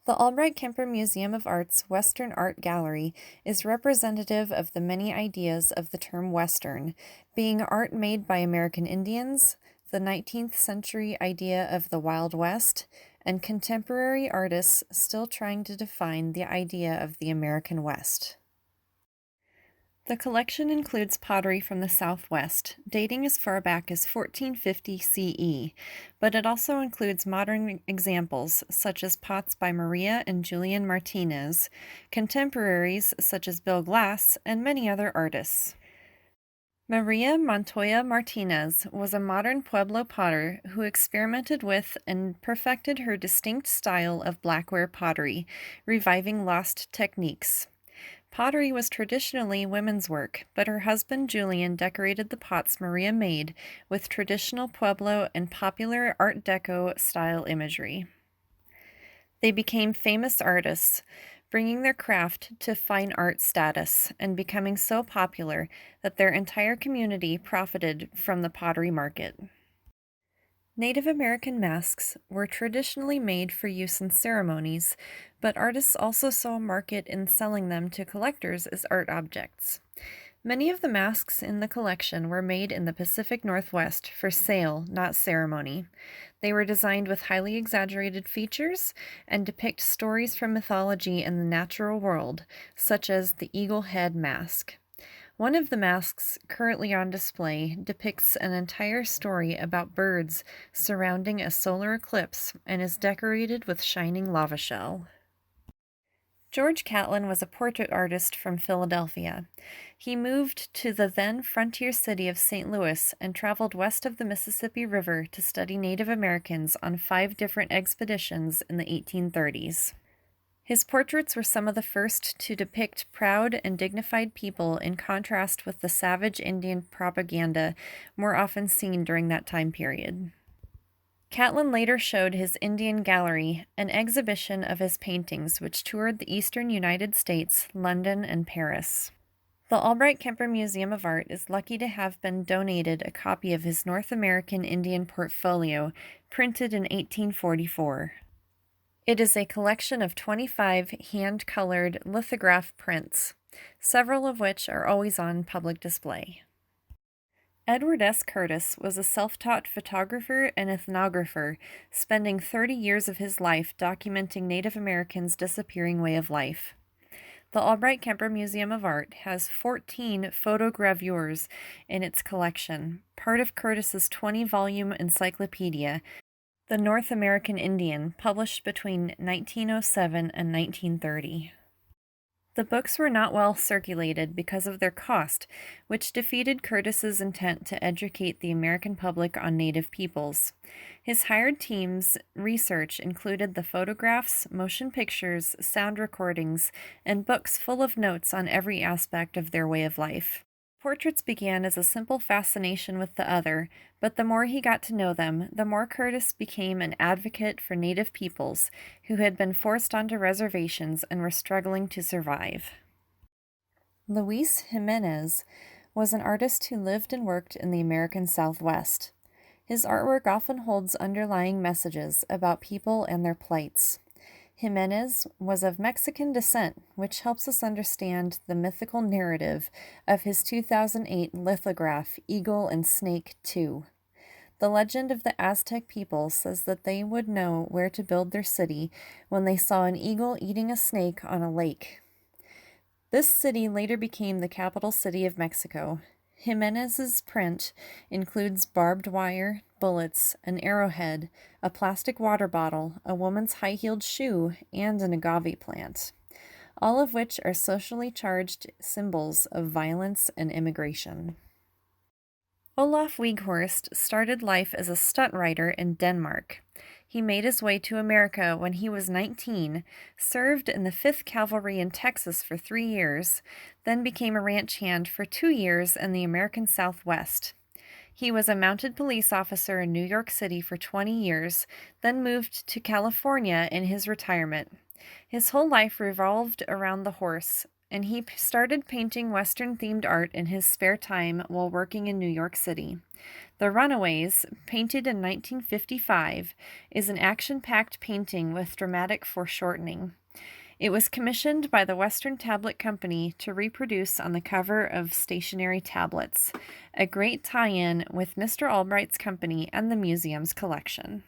The Albrecht-Kemper Museum of Art's Western Art Gallery is representative of the many ideas of the term Western, being art made by American Indians, the 19th century idea of the Wild West, and contemporary artists still trying to define the idea of the American West. The collection includes pottery from the Southwest, dating as far back as 1450 CE, but it also includes modern examples such as pots by Maria and Julian Martinez, contemporaries such as Bill Glass, and many other artists. Maria Montoya Martinez was a modern Pueblo potter who experimented with and perfected her distinct style of blackware pottery, reviving lost techniques. Pottery was traditionally women's work, but her husband Julian decorated the pots Maria made with traditional Pueblo and popular Art Deco style imagery. They became famous artists, bringing their craft to fine art status and becoming so popular that their entire community profited from the pottery market. Native American masks were traditionally made for use in ceremonies, but artists also saw a market in selling them to collectors as art objects. Many of the masks in the collection were made in the Pacific Northwest for sale, not ceremony. They were designed with highly exaggerated features and depict stories from mythology and the natural world, such as the eagle head mask. One of the masks currently on display depicts an entire story about birds surrounding a solar eclipse and is decorated with shining lava shell. George Catlin was a portrait artist from Philadelphia. He moved to the then frontier city of St. Louis and traveled west of the Mississippi River to study Native Americans on 5 different expeditions in the 1830s. His portraits were some of the first to depict proud and dignified people in contrast with the savage Indian propaganda more often seen during that time period. Catlin later showed his Indian Gallery, an exhibition of his paintings which toured the eastern United States, London, and Paris. The Albrecht-Kemper Museum of Art is lucky to have been donated a copy of his North American Indian portfolio, printed in 1844. It is a collection of 25 hand-colored lithograph prints, several of which are always on public display. Edward S. Curtis was a self-taught photographer and ethnographer, spending 30 years of his life documenting Native Americans' disappearing way of life. The Albrecht-Kemper Museum of Art has 14 Photograviers in its collection, part of Curtis's 20-volume encyclopedia, The North American Indian, published between 1907 and 1930. The books were not well circulated because of their cost, which defeated Curtis's intent to educate the American public on Native peoples. His hired team's research included the photographs, motion pictures, sound recordings, and books full of notes on every aspect of their way of life. Portraits began as a simple fascination with the other, but the more he got to know them, the more Curtis became an advocate for Native peoples who had been forced onto reservations and were struggling to survive. Luis Jimenez was an artist who lived and worked in the American Southwest. His artwork often holds underlying messages about people and their plights. Jimenez was of Mexican descent, which helps us understand the mythical narrative of his 2008 lithograph, Eagle and Snake 2. The legend of the Aztec people says that they would know where to build their city when they saw an eagle eating a snake on a lake. This city later became the capital city of Mexico. Jimenez's print includes barbed wire, bullets, an arrowhead, a plastic water bottle, a woman's high-heeled shoe, and an agave plant, all of which are socially charged symbols of violence and immigration. Olaf Horst started life as a stunt rider in Denmark. He made his way to America when he was 19, served in the 5th Cavalry in Texas for 3 years, then became a ranch hand for 2 years in the American Southwest. He was a mounted police officer in New York City for 20 years, then moved to California in his retirement. His whole life revolved around the horse, and he started painting Western-themed art in his spare time while working in New York City. The Runaways, painted in 1955, is an action-packed painting with dramatic foreshortening. It was commissioned by the Western Tablet Company to reproduce on the cover of stationery tablets, a great tie-in with Mr. Albright's company and the museum's collection.